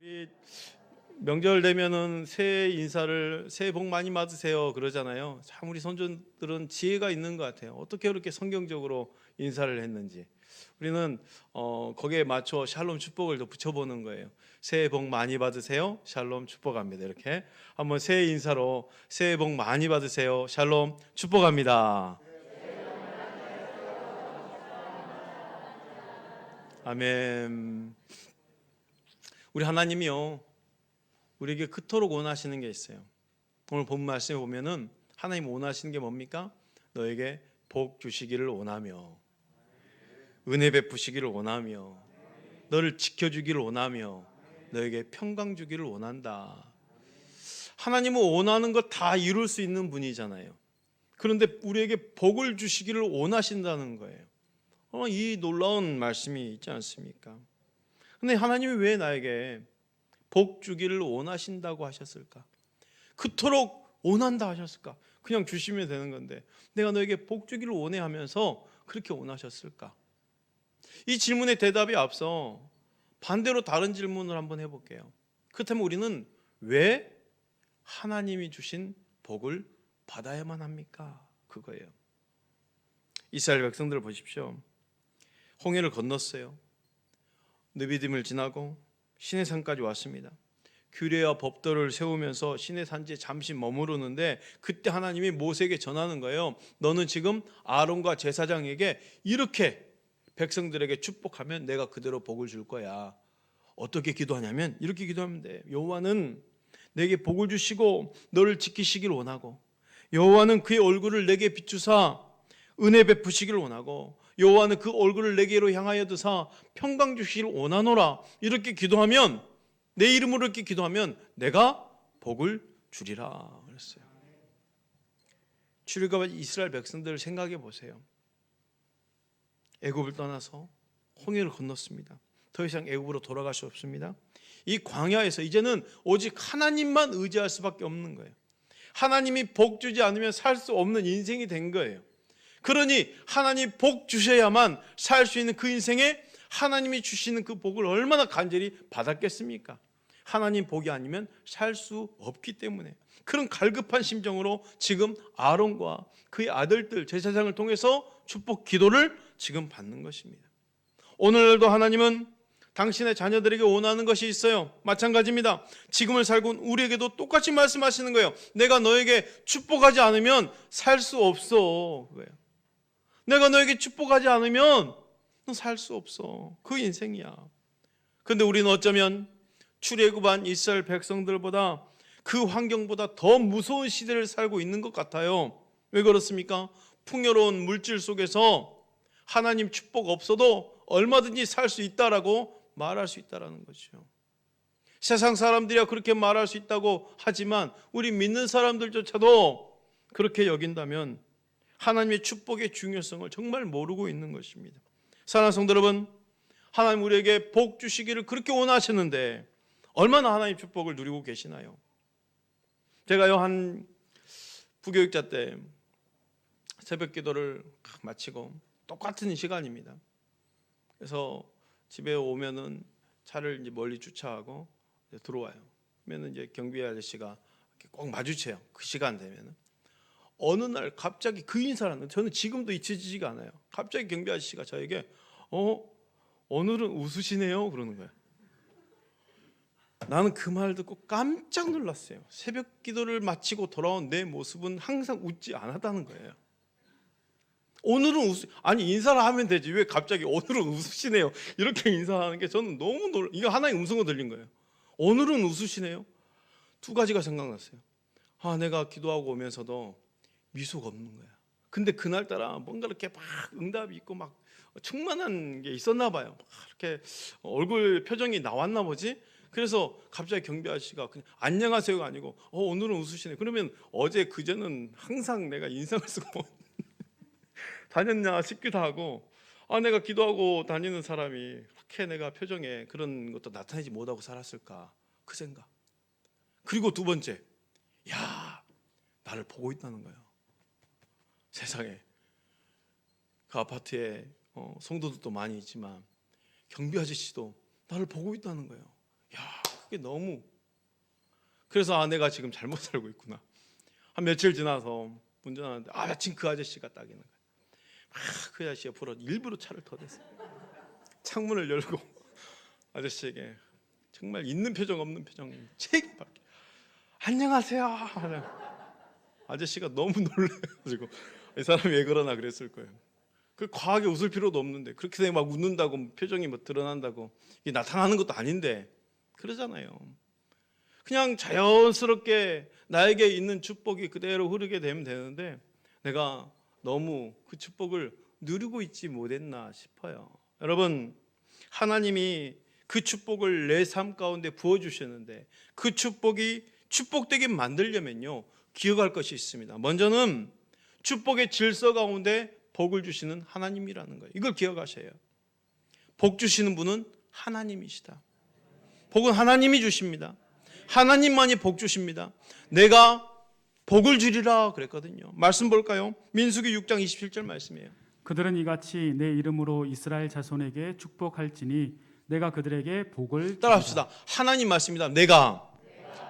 이 명절 되면은 새해 인사를 새해 복 많이 받으세요 그러잖아요. 참 우리 선조들은 지혜가 있는 것 같아요. 어떻게 그렇게 성경적으로 인사를 했는지. 우리는 거기에 맞춰 샬롬 축복을 더 붙여보는 거예요. 새해 복 많이 받으세요. 샬롬 축복합니다. 이렇게 한번 새해 인사로 새해 복 많이 받으세요. 샬롬 축복합니다. 아멘. 우리 하나님이요, 우리에게 그토록 원하시는 게 있어요. 오늘 본 말씀에 보면은 하나님 원하시는 게 뭡니까? 너에게 복 주시기를 원하며, 은혜 베푸시기를 원하며, 너를 지켜주기를 원하며, 너에게 평강 주기를 원한다. 하나님은 원하는 것 다 이룰 수 있는 분이잖아요. 그런데 우리에게 복을 주시기를 원하신다는 거예요. 이 놀라운 말씀이 있지 않습니까? 근데 하나님이 왜 나에게 복 주기를 원하신다고 하셨을까? 그토록 원한다 하셨을까? 그냥 주시면 되는 건데 내가 너에게 복 주기를 원해 하면서 그렇게 원하셨을까? 이 질문의 대답이 앞서 반대로 다른 질문을 한번 해볼게요. 그렇다면 우리는 왜 하나님이 주신 복을 받아야만 합니까? 그거예요. 이스라엘 백성들을 보십시오. 홍해를 건넜어요. 느비딤을 지나고 시내산까지 왔습니다. 규례와 법도를 세우면서 시내 산지에 잠시 머무르는데 그때 하나님이 모세에게 전하는 거예요. 너는 지금 아론과 제사장에게 이렇게 백성들에게 축복하면 내가 그대로 복을 줄 거야. 어떻게 기도하냐면 이렇게 기도하면 돼. 여호와는 내게 복을 주시고 너를 지키시길 원하고, 여호와는 그의 얼굴을 내게 비추사 은혜 베푸시길 원하고, 여호와는 그 얼굴을 내게로 향하여 드사 평강 주시길 원하노라. 이렇게 기도하면, 내 이름으로 이렇게 기도하면 내가 복을 주리라 그랬어요. 출애굽한 이스라엘 백성들을 생각해 보세요. 애굽을 떠나서 홍해를 건넜습니다. 더 이상 애굽으로 돌아갈 수 없습니다. 이 광야에서 이제는 오직 하나님만 의지할 수밖에 없는 거예요. 하나님이 복 주지 않으면 살 수 없는 인생이 된 거예요. 그러니 하나님 복 주셔야만 살 수 있는 그 인생에 하나님이 주시는 그 복을 얼마나 간절히 받았겠습니까? 하나님 복이 아니면 살 수 없기 때문에 그런 갈급한 심정으로 지금 아론과 그의 아들들 제사장을 통해서 축복 기도를 지금 받는 것입니다. 오늘도 하나님은 당신의 자녀들에게 원하는 것이 있어요. 마찬가지입니다. 지금을 살고 우리에게도 똑같이 말씀하시는 거예요. 내가 너에게 축복하지 않으면 살 수 없어. 그거예요. 내가 너에게 축복하지 않으면 너 살 수 없어. 그 인생이야. 그런데 우리는 어쩌면 출애굽한 이스라엘 백성들보다 그 환경보다 더 무서운 시대를 살고 있는 것 같아요. 왜 그렇습니까? 풍요로운 물질 속에서 하나님 축복 없어도 얼마든지 살 수 있다라고 말할 수 있다라는 거죠. 세상 사람들이야 그렇게 말할 수 있다고 하지만 우리 믿는 사람들조차도 그렇게 여긴다면 하나님의 축복의 중요성을 정말 모르고 있는 것입니다. 사랑하는 성도 여러분, 하나님 우리에게 복 주시기를 그렇게 원하시는데 얼마나 하나님 축복을 누리고 계시나요? 제가요 한 부교육자 때 새벽 기도를 마치고 똑같은 시간입니다. 그래서 집에 오면은 차를 이제 멀리 주차하고 들어와요. 그러면 이제 경비 아저씨가 꼭 마주쳐요. 그 시간 되면은 어느 날 갑자기 그 인사를 하는, 저는 지금도 잊혀지지가 않아요. 갑자기 경비 아저씨가 저에게 오늘은 웃으시네요 그러는 거예요. 나는 그 말 듣고 깜짝 놀랐어요. 새벽 기도를 마치고 돌아온 내 모습은 항상 웃지 않았다는 거예요. 오늘은 아니 인사를 하면 되지 왜 갑자기 오늘은 웃으시네요 이렇게 인사하는 게 저는 너무 이거 하나의 음성으로 들린 거예요. 오늘은 웃으시네요. 두 가지가 생각났어요. 내가 기도하고 오면서도 미소가 없는 거야. 근데 그날따라 뭔가 이렇게 막 응답이 있고 막 충만한 게 있었나 봐요. 이렇게 얼굴 표정이 나왔나 보지. 그래서 갑자기 경비 아저씨가 그냥 안녕하세요가 아니고 오늘은 웃으시네. 그러면 어제 그제는 항상 내가 인상을 쓰고 다녔냐 싶기도 하고, 내가 기도하고 다니는 사람이 그렇게 내가 표정에 그런 것도 나타내지 못하고 살았을까, 그 생각. 그리고 두 번째, 나를 보고 있다는 거예요. 세상에 그 아파트에 성도들도 많이 있지만 경비 아저씨도 나를 보고 있다는 거예요. 야, 그게 너무, 그래서 내가 지금 잘못 살고 있구나. 한 며칠 지나서 운전하는데 마침 그 아저씨가 딱 있는 거예요. 그 아저씨가 일부러 차를 더 댔어요. 창문을 열고 아저씨에게 정말 있는 표정 없는 표정 책임받게 안녕하세요. 아저씨가 너무 놀라가지고 이 사람이 왜 그러나 그랬을 거예요. 그 과하게 웃을 필요도 없는데, 그렇게 막 웃는다고 표정이 뭐 드러난다고 이게 나타나는 것도 아닌데 그러잖아요. 그냥 자연스럽게 나에게 있는 축복이 그대로 흐르게 되면 되는데 내가 너무 그 축복을 누리고 있지 못했나 싶어요. 여러분, 하나님이 그 축복을 내 삶 가운데 부어주셨는데 그 축복이 축복되게 만들려면요, 기억할 것이 있습니다. 먼저는 축복의 질서 가운데 복을 주시는 하나님이라는 거예요. 이걸 기억하셔야. 복 주시는 분은 하나님이시다. 복은 하나님이 주십니다. 하나님만이 복 주십니다. 내가 복을 주리라 그랬거든요. 말씀 볼까요? 민수기 6장 27절 말씀이에요. 그들은 이같이 내 이름으로 이스라엘 자손에게 축복할지니 내가 그들에게 복을 주리라. 따라합시다. 하나님 말씀입니다. 내가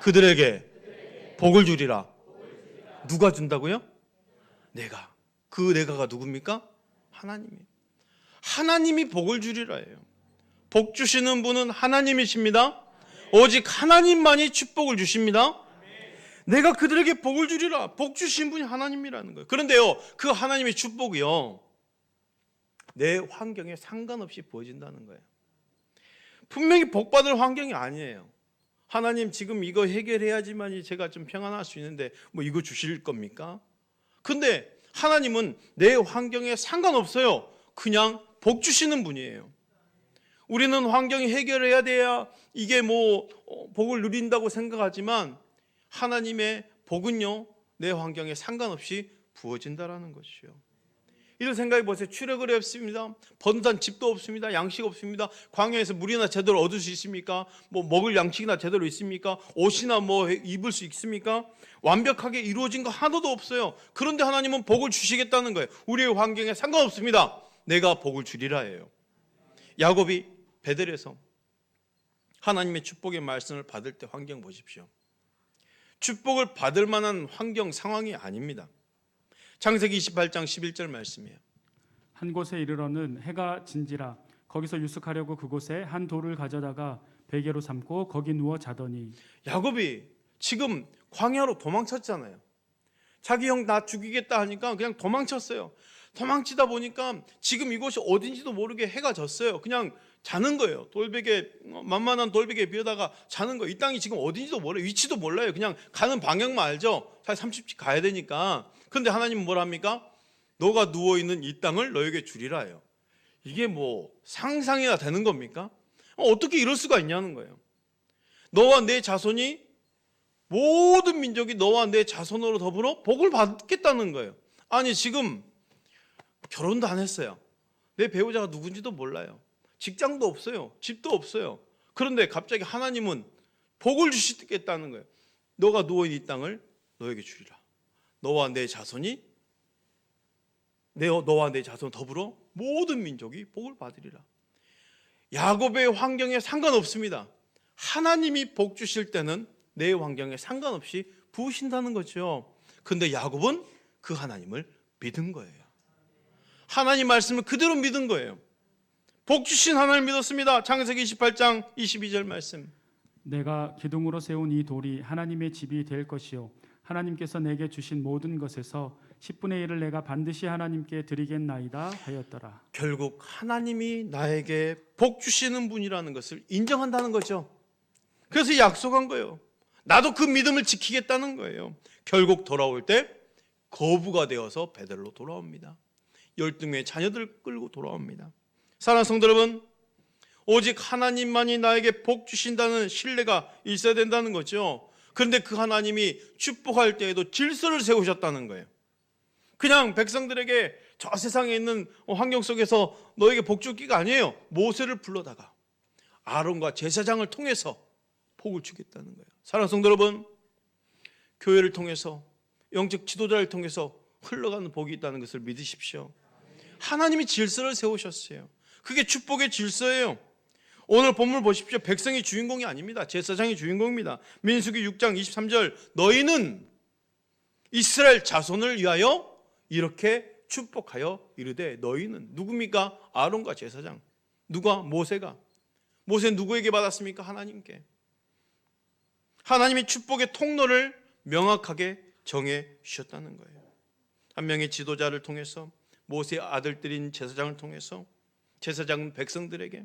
그들에게 복을 주리라. 누가 준다고요? 내가. 그 내가가 누굽니까? 하나님이에요. 하나님이 복을 주리라예요. 복 주시는 분은 하나님이십니다. 오직 하나님만이 축복을 주십니다. 내가 그들에게 복을 주리라. 복 주신 분이 하나님이라는 거예요. 그런데요, 그 하나님의 축복이요, 내 환경에 상관없이 부어진다는 거예요. 분명히 복받을 환경이 아니에요. 하나님 지금 이거 해결해야지만이 제가 좀 평안할 수 있는데 뭐 이거 주실 겁니까? 근데 하나님은 내 환경에 상관없어요. 그냥 복 주시는 분이에요. 우리는 환경이 해결해야 돼야 이게 뭐 복을 누린다고 생각하지만 하나님의 복은요, 내 환경에 상관없이 부어진다라는 것이요. 이런 생각해 보세요. 출애굽이 없습니다. 번듯한 집도 없습니다. 양식 없습니다. 광야에서 물이나 제대로 얻을 수 있습니까? 뭐 먹을 양식이나 제대로 있습니까? 옷이나 뭐 입을 수 있습니까? 완벽하게 이루어진 거 하나도 없어요. 그런데 하나님은 복을 주시겠다는 거예요. 우리의 환경에 상관없습니다. 내가 복을 주리라예요. 야곱이 베델에서 하나님의 축복의 말씀을 받을 때 환경 보십시오. 축복을 받을 만한 환경 상황이 아닙니다. 창세기 28장 11절 말씀이에요. 한 곳에 이르러는 해가 진지라 거기서 유숙하려고 그곳에 한 돌을 가져다가 베개로 삼고 거기 누워 자더니. 야곱이 지금 광야로 도망쳤잖아요. 자기 형 나 죽이겠다 하니까 그냥 도망쳤어요. 도망치다 보니까 지금 이곳이 어딘지도 모르게 해가 졌어요. 그냥 자는 거예요. 돌베개, 만만한 돌베개 비어다가 자는 거예요. 이 땅이 지금 어딘지도 몰라요. 위치도 몰라요. 그냥 가는 방향만 알죠. 사실 30집 가야 되니까. 근데 하나님은 뭘 합니까? 너가 누워있는 이 땅을 너에게 주리라 해요. 이게 뭐 상상이나 되는 겁니까? 어떻게 이럴 수가 있냐는 거예요. 너와 내 자손이, 모든 민족이 너와 내 자손으로 더불어 복을 받겠다는 거예요. 아니 지금 결혼도 안 했어요. 내 배우자가 누군지도 몰라요. 직장도 없어요. 집도 없어요. 그런데 갑자기 하나님은 복을 주시겠다는 거예요. 너가 누워있는 이 땅을 너에게 주리라. 너와 내 자손이, 너와 내 자손 더불어 모든 민족이 복을 받으리라. 야곱의 환경에 상관없습니다. 하나님이 복 주실 때는 내 환경에 상관없이 부으신다는 거죠. 근데 야곱은 그 하나님을 믿은 거예요. 하나님 말씀을 그대로 믿은 거예요. 복 주신 하나님을 믿었습니다. 창세기 28장 22절 말씀. 내가 기둥으로 세운 이 돌이 하나님의 집이 될 것이요 하나님께서 내게 주신 모든 것에서 10분의 1을 내가 반드시 하나님께 드리겠나이다 하였더라. 결국 하나님이 나에게 복 주시는 분이라는 것을 인정한다는 거죠. 그래서 약속한 거예요. 나도 그 믿음을 지키겠다는 거예요. 결국 돌아올 때 거부가 되어서 베델로 돌아옵니다. 12명의 자녀들 끌고 돌아옵니다. 사랑하는 성도 여러분, 오직 하나님만이 나에게 복 주신다는 신뢰가 있어야 된다는 거죠. 그런데 그 하나님이 축복할 때에도 질서를 세우셨다는 거예요. 그냥 백성들에게 저 세상에 있는 환경 속에서 너에게 복 주기가 아니에요. 모세를 불러다가 아론과 제사장을 통해서 복을 주겠다는 거예요. 사랑하는 성도 여러분, 교회를 통해서, 영적 지도자를 통해서 흘러가는 복이 있다는 것을 믿으십시오. 하나님이 질서를 세우셨어요. 그게 축복의 질서예요. 오늘 본문 보십시오. 백성이 주인공이 아닙니다. 제사장이 주인공입니다. 민수기 6장 23절 너희는 이스라엘 자손을 위하여 이렇게 축복하여 이르되 너희는 누굽니까? 아론과 제사장. 누가? 모세가. 모세 누구에게 받았습니까? 하나님께. 하나님이 축복의 통로를 명확하게 정해 주셨다는 거예요. 한 명의 지도자를 통해서 모세의 아들들인 제사장을 통해서 제사장은 백성들에게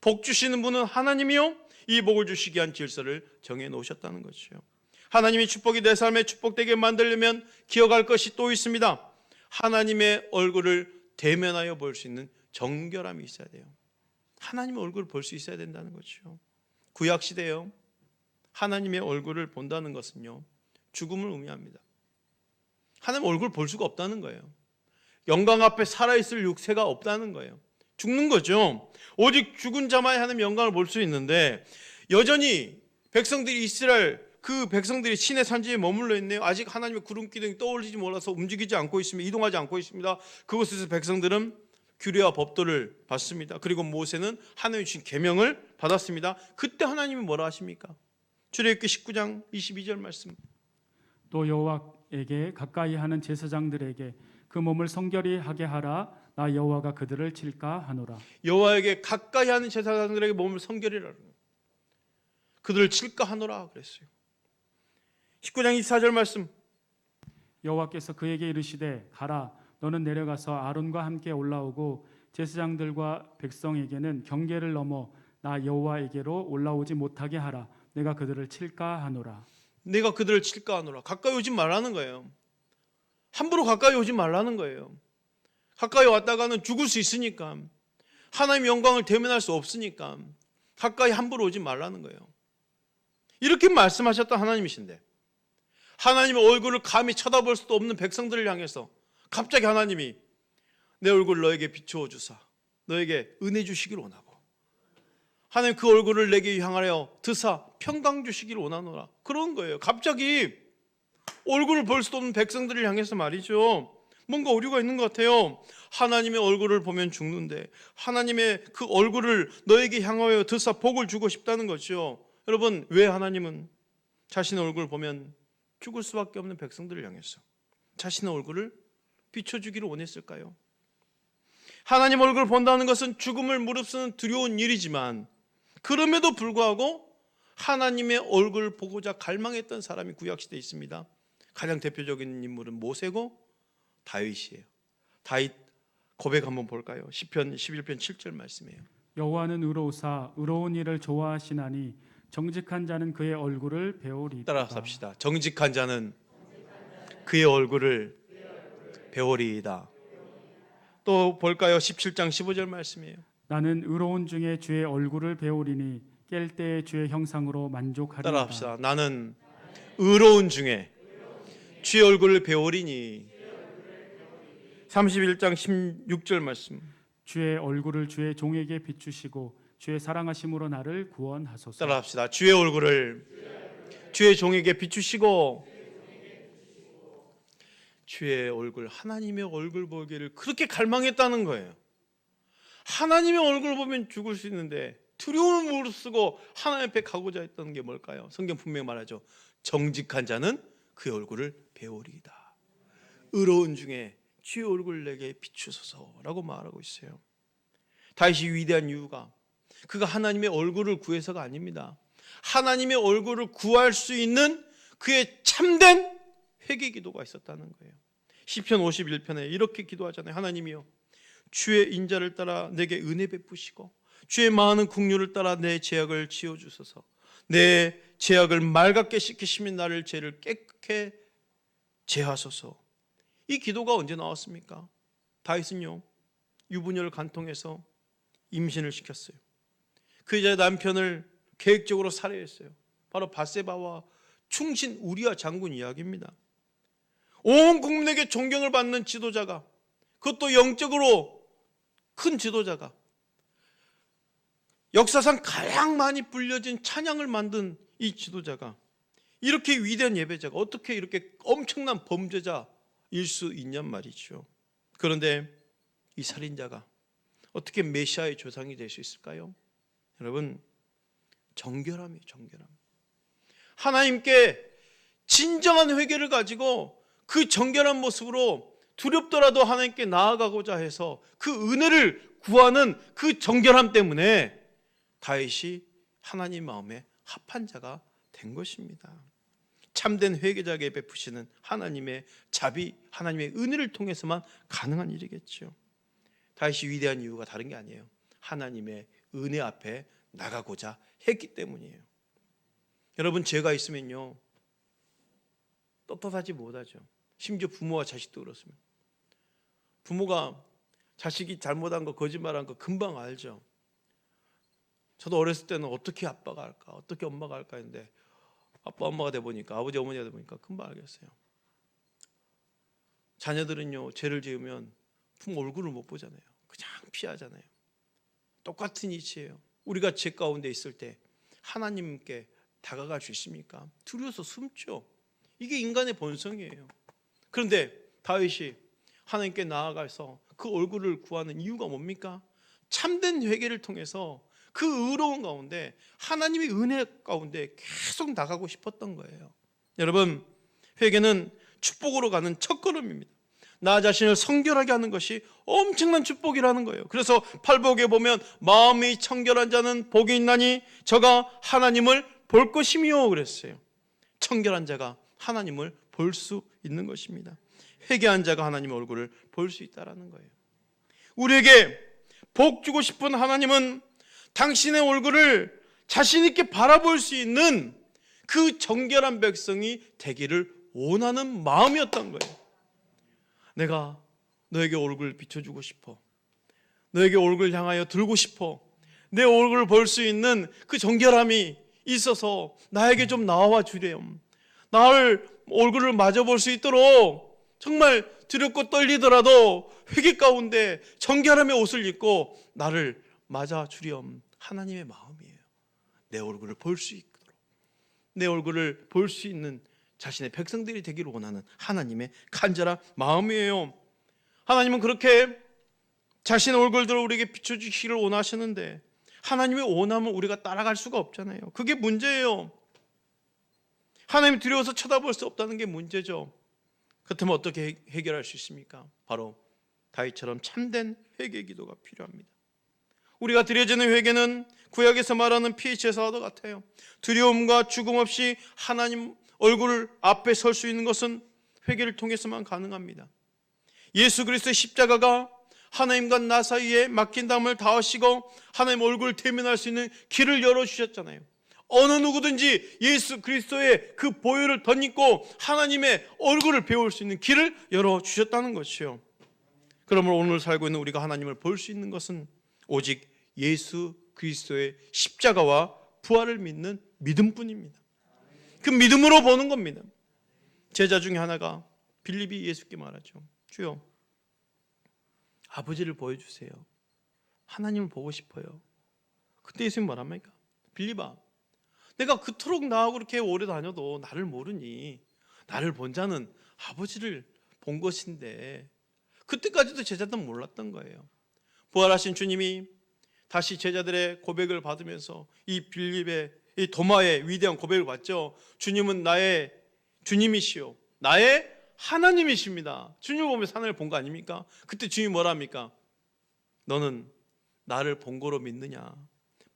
복 주시는 분은 하나님이요 이 복을 주시기 위한 질서를 정해 놓으셨다는 것이죠. 하나님이 축복이 내 삶에 축복되게 만들려면 기억할 것이 또 있습니다. 하나님의 얼굴을 대면하여 볼 수 있는 정결함이 있어야 돼요. 하나님의 얼굴을 볼 수 있어야 된다는 거죠. 구약 시대요. 하나님의 얼굴을 본다는 것은요. 죽음을 의미합니다. 하나님 얼굴을 볼 수가 없다는 거예요. 영광 앞에 살아있을 육체가 없다는 거예요. 죽는 거죠. 오직 죽은 자만이 하나님 영광을 볼 수 있는데 여전히 백성들이 이스라엘 그 백성들이 신의 산지에 머물러 있네요. 아직 하나님의 구름 기둥이 떠올리지 몰라서 움직이지 않고 있습니다. 이동하지 않고 있습니다. 그곳에서 백성들은 규례와 법도를 받습니다. 그리고 모세는 하나님이 주신 계명을 받았습니다. 그때 하나님이 뭐라 하십니까? 출애굽기 19장 22절 말씀. 또 여호와에게 가까이 하는 제사장들에게 그 몸을 성결히 하게 하라. 나 여호와가 그들을 칠까 하노라. 여호와에게 가까이 하는 제사장들에게 몸을 성결히라. 그들을 칠까 하노라 그랬어요. 19장 24절 말씀. 여호와께서 그에게 이르시되 가라. 너는 내려가서 아론과 함께 올라오고 제사장들과 백성에게는 경계를 넘어 나 여호와에게로 올라오지 못하게 하라. 내가 그들을 칠까 하노라. 내가 그들을 칠까 하노라. 가까이 오지 말라는 거예요. 함부로 가까이 오지 말라는 거예요. 가까이 왔다가는 죽을 수 있으니까, 하나님의 영광을 대면할 수 없으니까 가까이 함부로 오지 말라는 거예요. 이렇게 말씀하셨던 하나님이신데 하나님의 얼굴을 감히 쳐다볼 수도 없는 백성들을 향해서 갑자기 하나님이 내 얼굴을 너에게 비추어 주사 너에게 은혜 주시기를 원하고 하나님 그 얼굴을 내게 향하여 드사 평강 주시기를 원하노라. 그런 거예요. 갑자기 얼굴을 볼 수도 없는 백성들을 향해서 말이죠. 뭔가 오류가 있는 것 같아요. 하나님의 얼굴을 보면 죽는데 하나님의 그 얼굴을 너에게 향하여 드사 복을 주고 싶다는 거죠. 여러분, 왜 하나님은 자신의 얼굴을 보면 죽을 수밖에 없는 백성들을 향해서 자신의 얼굴을 비춰주기를 원했을까요? 하나님 얼굴을 본다는 것은 죽음을 무릅쓰는 두려운 일이지만 그럼에도 불구하고 하나님의 얼굴을 보고자 갈망했던 사람이 구약시대에 있습니다. 가장 대표적인 인물은 모세고 다윗이에요. 다윗 고백 한번 볼까요? 시편 11편 7절 말씀이에요. 여호와는 의로우사 의로운 일을 좋아하시나니 정직한 자는 그의 얼굴을 배우리이다. 따라서 합시다. 정직한 자는 그의 얼굴을 배우리이다. 또 볼까요? 17장 15절 말씀이에요. 나는 의로운 중에 주의 얼굴을 배우리니 깰 때에 주의 형상으로 만족하리이다. 따라합시다. 나는 의로운 중에 주의 얼굴을 배우리니. 31장 16절 말씀. 주의 얼굴을 주의 종에게 비추시고 주의 사랑하심으로 나를 구원하소서. 따라합시다. 주의 얼굴을 주의 종에게 비추시고 주의 얼굴, 하나님의 얼굴 보기를 그렇게 갈망했다는 거예요. 하나님의 얼굴 보면 죽을 수 있는데 두려움을 무릅쓰고 하나님 앞에 가고자 했던 게 뭘까요? 성경 분명히 말하죠. 정직한 자는 그의 얼굴을 배우리이다. 의로운 중에 주의 얼굴 내게 비추소서라고 말하고 있어요. 다윗이 위대한 이유가 그가 하나님의 얼굴을 구해서가 아닙니다. 하나님의 얼굴을 구할 수 있는 그의 참된 회개 기도가 있었다는 거예요. 시편 51편에 이렇게 기도하잖아요. 하나님이여 주의 인자를 따라 내게 은혜 베푸시고 주의 많은 긍휼을 따라 내 죄악을 지어주소서. 내 죄악을 맑게 씻기시며 나를 죄를 깨끗게 제하소서. 이 기도가 언제 나왔습니까? 다윗은요 유부녀를 간통해서 임신을 시켰어요. 그 여자의 남편을 계획적으로 살해했어요. 바로 밧세바와 충신 우리아 장군 이야기입니다. 온 국민에게 존경을 받는 지도자가, 그것도 영적으로 큰 지도자가, 역사상 가장 많이 불려진 찬양을 만든 이 지도자가, 이렇게 위대한 예배자가 어떻게 이렇게 엄청난 범죄자일 수 있냔 말이죠. 그런데 이 살인자가 어떻게 메시아의 조상이 될 수 있을까요? 여러분, 정결함이에요. 정결함. 하나님께 진정한 회개를 가지고 그 정결한 모습으로 두렵더라도 하나님께 나아가고자 해서 그 은혜를 구하는 그 정결함 때문에 다윗이 하나님 마음에 합한 자가 된 것입니다. 참된 회개자에게 베푸시는 하나님의 자비, 하나님의 은혜를 통해서만 가능한 일이겠죠. 다윗이 위대한 이유가 다른 게 아니에요. 하나님의 은혜 앞에 나가고자 했기 때문이에요. 여러분, 죄가 있으면요 떳떳하지 못하죠. 심지어 부모와 자식도 그렇습니다. 부모가 자식이 잘못한 거, 거짓말한 거 금방 알죠. 저도 어렸을 때는 어떻게 아빠가 할까, 어떻게 엄마가 할까 했는데 아빠 엄마가 돼 보니까, 아버지 어머니가 돼 보니까 금방 알겠어요. 자녀들은요 죄를 지으면 부모 얼굴을 못 보잖아요. 그냥 피하잖아요. 똑같은 이치예요. 우리가 죄 가운데 있을 때 하나님께 다가갈 수 있습니까? 두려워서 숨죠. 이게 인간의 본성이에요. 그런데 다윗이 하나님께 나아가서 그 얼굴을 구하는 이유가 뭡니까? 참된 회개를 통해서 그 의로운 가운데 하나님의 은혜 가운데 계속 나가고 싶었던 거예요. 여러분, 회개는 축복으로 가는 첫걸음입니다. 나 자신을 성결하게 하는 것이 엄청난 축복이라는 거예요. 그래서 팔복에 보면 마음이 청결한 자는 복이 있나니 저가 하나님을 볼 것이며 그랬어요. 청결한 자가 하나님을 볼 수 있는 것입니다. 회개한 자가 하나님의 얼굴을 볼 수 있다는 거예요. 우리에게 복 주고 싶은 하나님은 당신의 얼굴을 자신 있게 바라볼 수 있는 그 정결한 백성이 되기를 원하는 마음이었던 거예요. 내가 너에게 얼굴을 비춰주고 싶어. 너에게 얼굴을 향하여 들고 싶어. 내 얼굴을 볼 수 있는 그 정결함이 있어서 나에게 좀 나와 주렴. 나를 얼굴을 마주 볼 수 있도록 정말 두렵고 떨리더라도 회개 가운데 정결함의 옷을 입고 나를 맞아 주렴. 하나님의 마음이에요. 내 얼굴을 볼 수 있도록, 내 얼굴을 볼 수 있는 자신의 백성들이 되기를 원하는 하나님의 간절한 마음이에요. 하나님은 그렇게 자신의 얼굴들을 우리에게 비춰주시기를 원하시는데 하나님의 원함을 우리가 따라갈 수가 없잖아요. 그게 문제예요. 하나님 두려워서 쳐다볼 수 없다는 게 문제죠. 그렇다면 어떻게 해결할 수 있습니까? 바로 다윗처럼 참된 회개 기도가 필요합니다. 우리가 드려지는 회개는 구약에서 말하는 피의 제사와 같아요. 두려움과 죽음 없이 하나님 얼굴 앞에 설 수 있는 것은 회개를 통해서만 가능합니다. 예수 그리스도의 십자가가 하나님과 나 사이에 막힌 담을 다 하시고 하나님 얼굴을 대면할 수 있는 길을 열어주셨잖아요. 어느 누구든지 예수 그리스도의 그 보혈을 덧입고 하나님의 얼굴을 배울 수 있는 길을 열어주셨다는 것이요. 그러므로 오늘 살고 있는 우리가 하나님을 볼 수 있는 것은 오직 예수 그리스도의 십자가와 부활을 믿는 믿음뿐입니다. 그 믿음으로 보는 겁니다. 제자 중에 하나가 빌립이 예수께 말하죠. 주여, 아버지를 보여주세요. 하나님을 보고 싶어요. 그때 예수님 뭐랍니까? 빌립아, 내가 그토록 나하고 그렇게 오래 다녀도 나를 모르니? 나를 본 자는 아버지를 본 것인데. 그때까지도 제자들은 몰랐던 거예요. 부활하신 주님이 다시 제자들의 고백을 받으면서 이 빌립의, 이 도마의 위대한 고백을 받죠. 주님은 나의 주님이시오, 나의 하나님이십니다. 주님을 보면서 하나님을 본 거 아닙니까? 그때 주님이 뭐라 합니까? 너는 나를 본 거로 믿느냐?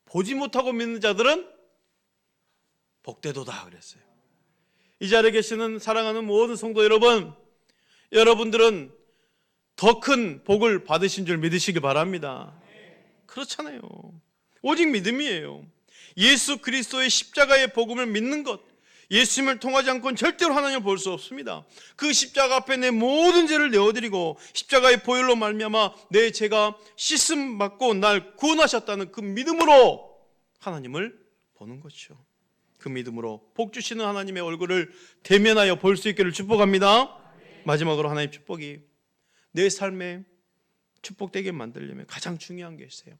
보지 못하고 믿는 자들은 복되도다 그랬어요. 이 자리에 계시는 사랑하는 모든 성도 여러분, 여러분들은 더 큰 복을 받으신 줄 믿으시기 바랍니다. 그렇잖아요. 오직 믿음이에요. 예수 그리스도의 십자가의 복음을 믿는 것, 예수님을 통하지 않고는 절대로 하나님을 볼 수 없습니다. 그 십자가 앞에 내 모든 죄를 내어드리고 십자가의 보혈로 말미암아 내 죄가 씻음 받고 날 구원하셨다는 그 믿음으로 하나님을 보는 것이죠. 그 믿음으로 복 주시는 하나님의 얼굴을 대면하여 볼 수 있기를 축복합니다. 마지막으로 하나님의 축복이 내 삶에 축복되게 만들려면 가장 중요한 게 있어요.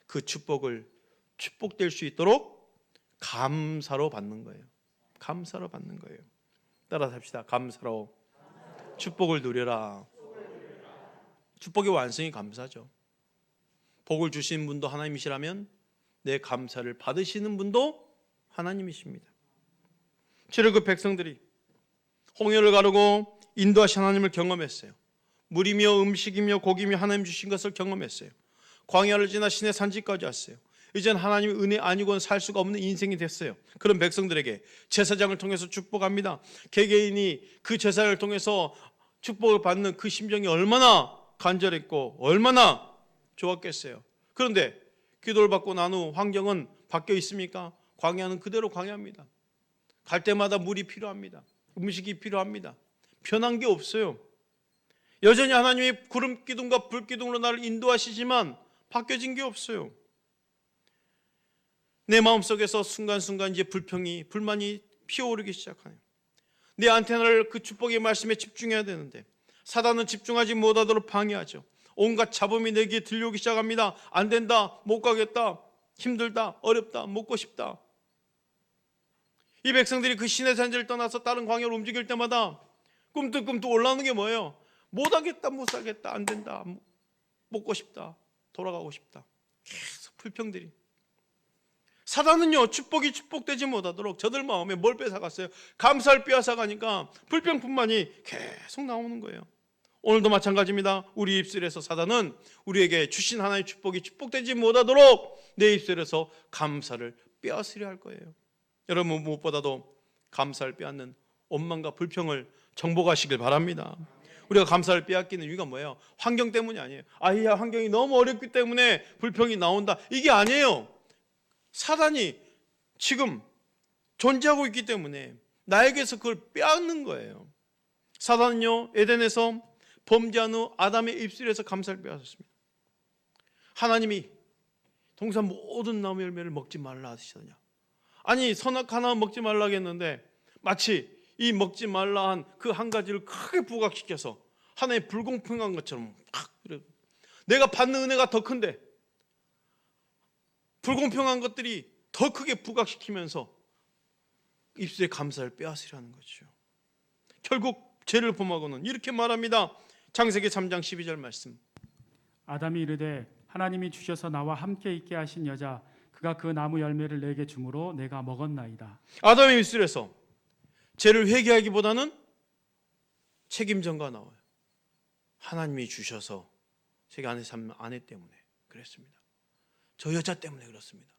그 축복을 축복될 수 있도록 감사로 받는 거예요. 감사로 받는 거예요. 따라서 합시다. 감사로 축복을 누려라. 축복의 완성이 감사죠. 복을 주신 분도 하나님이시라면 내 감사를 받으시는 분도 하나님이십니다. 7월 그 백성들이 홍해를 가르고 인도하신 하나님을 경험했어요. 물이며 음식이며 고기며 하나님 주신 것을 경험했어요. 광야를 지나 신의 산지까지 왔어요. 이젠 하나님의 은혜 아니고는 살 수가 없는 인생이 됐어요. 그런 백성들에게 제사장을 통해서 축복합니다. 개개인이 그 제사를 통해서 축복을 받는 그 심정이 얼마나 간절했고 얼마나 좋았겠어요. 그런데 기도를 받고 난 후 환경은 바뀌어 있습니까? 광야는 그대로 광야입니다. 갈 때마다 물이 필요합니다. 음식이 필요합니다. 변한 게 없어요. 여전히 하나님이 구름 기둥과 불 기둥으로 나를 인도하시지만 바뀌어진 게 없어요. 내 마음속에서 순간순간 이제 불만이 피어오르기 시작하네요. 내 안테나를 그 축복의 말씀에 집중해야 되는데 사단은 집중하지 못하도록 방해하죠. 온갖 잡음이 내게 들려오기 시작합니다. 안 된다, 못 가겠다, 힘들다, 어렵다, 먹고 싶다. 이 백성들이 그 시내 산지를 떠나서 다른 광야로 움직일 때마다 꿈틀꿈틀 올라오는 게 뭐예요? 못하겠다, 못 살겠다, 안 된다, 먹고 싶다, 돌아가고 싶다. 계속 불평들이. 사단은요, 축복이 축복되지 못하도록 저들 마음에 뭘 뺏어갔어요? 감사를 빼앗아가니까 불평뿐만이 계속 나오는 거예요. 오늘도 마찬가지입니다. 우리 입술에서 사단은 우리에게 주신 하나님의 축복이 축복되지 못하도록 내 입술에서 감사를 빼앗으려 할 거예요. 여러분, 무엇보다도 감사를 빼앗는 원망과 불평을 정복하시길 바랍니다. 우리가 감사를 빼앗기는 이유가 뭐예요? 환경 때문이 아니에요. 아이야, 환경이 너무 어렵기 때문에 불평이 나온다, 이게 아니에요. 사단이 지금 존재하고 있기 때문에 나에게서 그걸 빼앗는 거예요. 사단은요, 에덴에서 범죄한 후 아담의 입술에서 감사를 빼앗았습니다. 하나님이 동산 모든 나무 열매를 먹지 말라 하시더냐. 아니, 선악 하나 먹지 말라 했는데 마치 이 먹지 말라 한 그 한 가지를 크게 부각시켜서 하나의 불공평한 것처럼 내가 받는 은혜가 더 큰데 불공평한 것들이 더 크게 부각시키면서 입술의 감사를 빼앗으려는 거죠. 결국 죄를 범하고는 이렇게 말합니다. 창세기 3장 12절 말씀. 아담이 이르되 하나님이 주셔서 나와 함께 있게 하신 여자 그가 그 나무 열매를 내게 주므로 내가 먹었나이다. 아담의 입술에서 죄를 회개하기보다는 책임전가 나와요. 하나님이 주셔서 제가 안에 삶는 아내 때문에 그랬습니다. 저 여자 때문에 그렇습니다.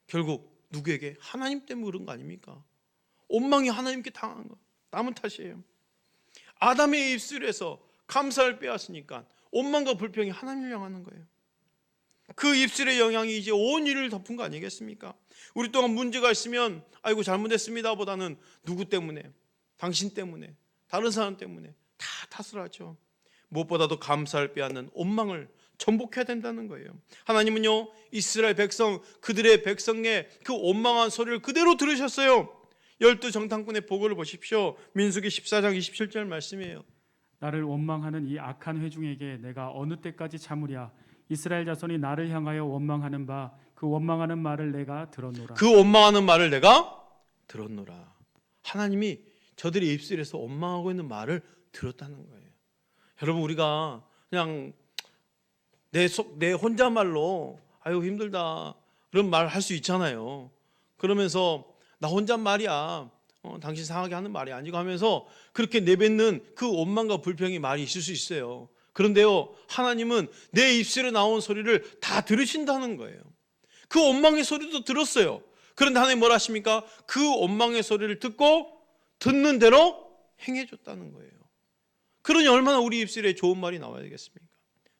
결국 누구에게? 하나님 때문에 그런 거 아닙니까? 원망이 하나님께 당한 거, 남은 탓이에요. 아담의 입술에서 감사를 빼앗으니까 원망과 불평이 하나님을 향하는 거예요. 그 입술의 영향이 이제 온 일을 덮은 거 아니겠습니까? 우리 또한 문제가 있으면 아이고 잘못했습니다 보다는 누구 때문에, 당신 때문에, 다른 사람 때문에 다 탓을 하죠. 무엇보다도 감사를 빼앗는 원망을 정복해야 된다는 거예요. 하나님은요, 이스라엘 백성, 그들의 백성의 그 원망한 소리를 그대로 들으셨어요. 12정탐꾼의 보고를 보십시오. 민수기 14장 27절 말씀이에요. 나를 원망하는 이 악한 회중에게 내가 어느 때까지 참으랴. 이스라엘 자손이 나를 향하여 원망하는 바 그 원망하는 말을 내가 들었노라. 그 원망하는 말을 내가 들었노라. 하나님이 저들의 입술에서 원망하고 있는 말을 들었다는 거예요. 여러분, 우리가 그냥 내 혼잣말로 아유 힘들다 그런 말 할 수 있잖아요. 그러면서 나 혼잣말이야, 당신 상하게 하는 말이 아니고 하면서 그렇게 내뱉는 그 원망과 불평이 말이 있을 수 있어요. 그런데요, 하나님은 내 입술에 나온 소리를 다 들으신다는 거예요. 그 원망의 소리도 들었어요. 그런데 하나님 뭐라 하십니까? 그 원망의 소리를 듣고 듣는 대로 행해줬다는 거예요. 그러니 얼마나 우리 입술에 좋은 말이 나와야 되겠습니까?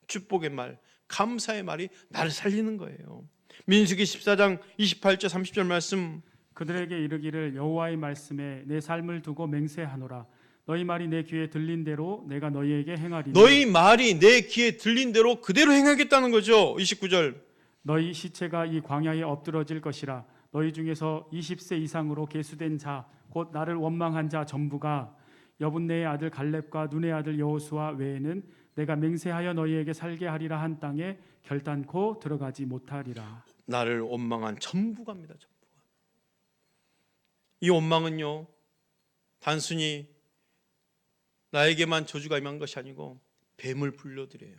축복의 말, 감사의 말이 나를 살리는 거예요. 민수기 14장 28절 30절 말씀. 그들에게 이르기를 여호와의 말씀에 내 삶을 두고 맹세하노라. 너희 말이 내 귀에 들린 대로 내가 너희에게 행하리니. 너희 말이 내 귀에 들린 대로 그대로 행하겠다는 거죠. 29절. 너희 시체가 이 광야에 엎드러질 것이라. 너희 중에서 20세 이상으로 계수된 자 곧 나를 원망한 자 전부가 여분네의 아들 갈렙과 눈의 아들 여호수아 외에는 내가 맹세하여 너희에게 살게 하리라 한 땅에 결단코 들어가지 못하리라. 나를 원망한 전부가입니다. 전부가. 이 원망은요, 단순히 나에게만 저주가 임한 것이 아니고 뱀을 불려드려요.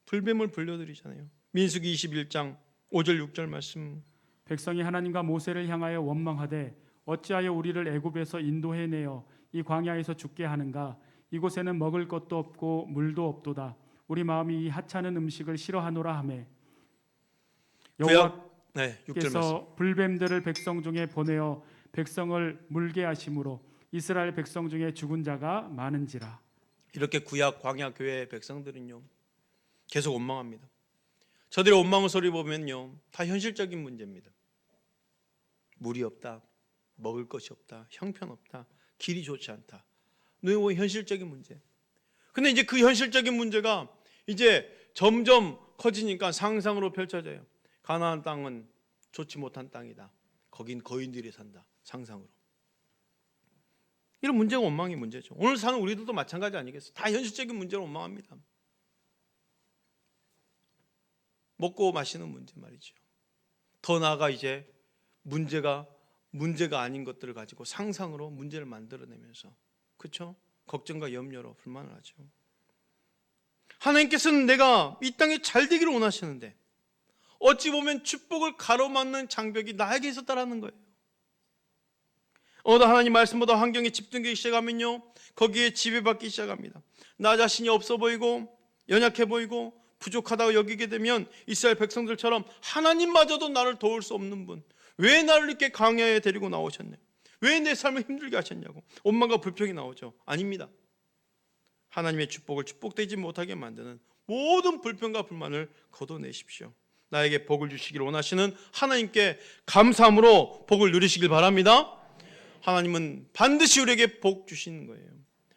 불뱀을 불려드리잖아요. 민수기 21장 5절 6절 말씀. 백성이 하나님과 모세를 향하여 원망하되 어찌하여 우리를 애굽에서 인도해내어 이 광야에서 죽게 하는가? 이곳에는 먹을 것도 없고 물도 없도다. 우리 마음이 이 하찮은 음식을 싫어하노라 하매 네, 6절 말씀. 여호와께서 불뱀들을 백성 중에 보내어 백성을 물게 하심으로 이스라엘 백성 중에 죽은 자가 많은지라. 이렇게 구약 광야 교회의 백성들은요 계속 원망합니다. 저들의 원망의 소리 보면요 다 현실적인 문제입니다. 물이 없다, 먹을 것이 없다, 형편없다, 길이 좋지 않다. 너무 현실적인 문제. 근데 이제 그 현실적인 문제가 이제 점점 커지니까 상상으로 펼쳐져요. 가나안 땅은 좋지 못한 땅이다. 거긴 거인들이 산다. 상상으로. 이런 문제가 원망의 문제죠. 오늘 사는 우리들도 마찬가지 아니겠어요? 다 현실적인 문제로 원망합니다. 먹고 마시는 문제 말이죠. 더 나아가 이제 문제가 아닌 것들을 가지고 상상으로 문제를 만들어내면서 그렇죠? 걱정과 염려로 불만을 하죠. 하나님께서는 내가 이 땅에 잘 되기를 원하시는데 어찌 보면 축복을 가로막는 장벽이 나에게 있었다라는 거예요. 하나님 말씀보다 환경에 집중되기 시작하면요 거기에 지배받기 시작합니다. 나 자신이 없어 보이고 연약해 보이고 부족하다고 여기게 되면 이스라엘 백성들처럼 하나님마저도 나를 도울 수 없는 분, 왜 나를 이렇게 광야에 데리고 나오셨냐, 왜 내 삶을 힘들게 하셨냐고 원망과 불평이 나오죠. 아닙니다. 하나님의 축복을 축복되지 못하게 만드는 모든 불평과 불만을 걷어내십시오. 나에게 복을 주시기를 원하시는 하나님께 감사함으로 복을 누리시길 바랍니다. 하나님은 반드시 우리에게 복 주시는 거예요.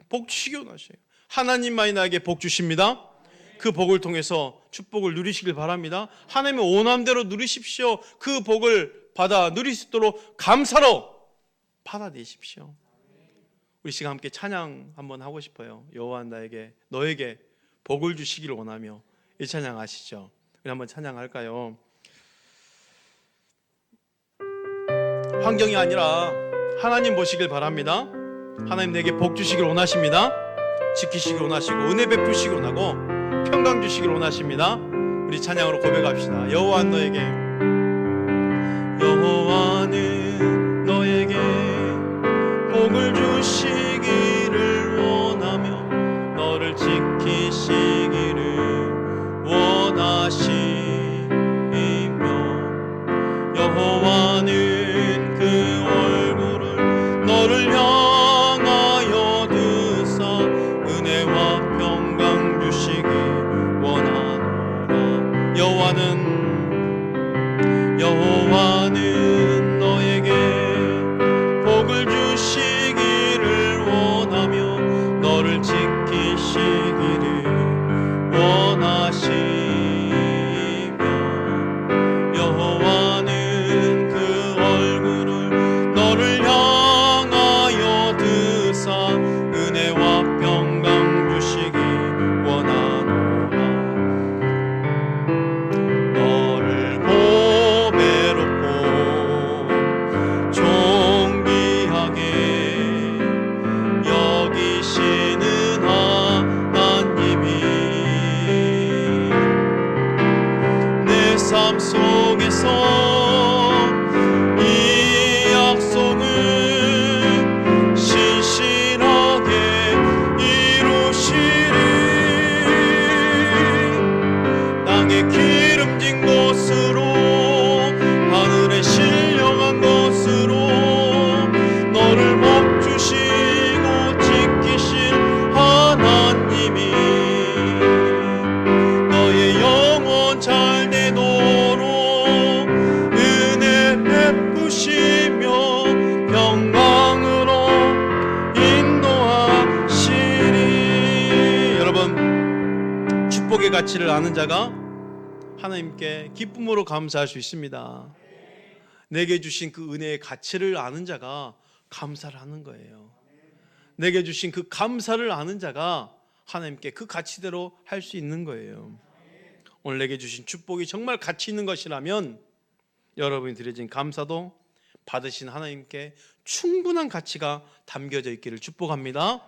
복 주시기 원하셔요. 하나님만이 나에게 복 주십니다. 그 복을 통해서 축복을 누리시길 바랍니다. 하나님의 원함대로 누리십시오. 그 복을 받아 누릴 수 있도록 감사로 받아내십시오. 우리 시간 함께 찬양 한번 하고 싶어요. 여호와 너에게 복을 주시기를 원하며, 이 찬양 아시죠? 우리 한번 찬양할까요? 환경이 아니라 하나님 보시길 바랍니다. 하나님 내게 복 주시길 원하십니다. 지키시길 원하시고 은혜 베푸시길 원하고 평강 주시길 원하십니다. 우리 찬양으로 고백합시다. 여호와는 너에게 복을 주시기를 원하며 너를 지키시기를 원하시며 여호와는 그 얼굴을 너를 향하여 드사 은혜와 평강 주시기 원하노라. 여호와는 너에게 복을 주시기를 원하며 너를 지키시기를 원하시며 여호와는 그 얼굴을 너를 향하여 드사 은혜와 평강 주시기 원하노라. 너를 보배롭고 존귀하게 여기시는 하나님이 내 삶 속에서 이 약속을 신실하게 이루시리. 땅에 기름진 곳으로 하늘에 신령한 곳으로 너를 복 주시고 지키실 하나님이 너의 영혼 잘 되도록 은혜 베푸시며 평강으로 인도하시리. 여러분, 축복의 가치를 아는 자가 하나님께 기쁨으로 감사할 수 있습니다. 내게 주신 그 은혜의 가치를 아는 자가 감사를 하는 거예요. 내게 주신 그 감사를 아는 자가 하나님께 그 가치대로 할 수 있는 거예요. 오늘 내게 주신 축복이 정말 가치 있는 것이라면 여러분이 드려진 감사도 받으신 하나님께 충분한 가치가 담겨져 있기를 축복합니다.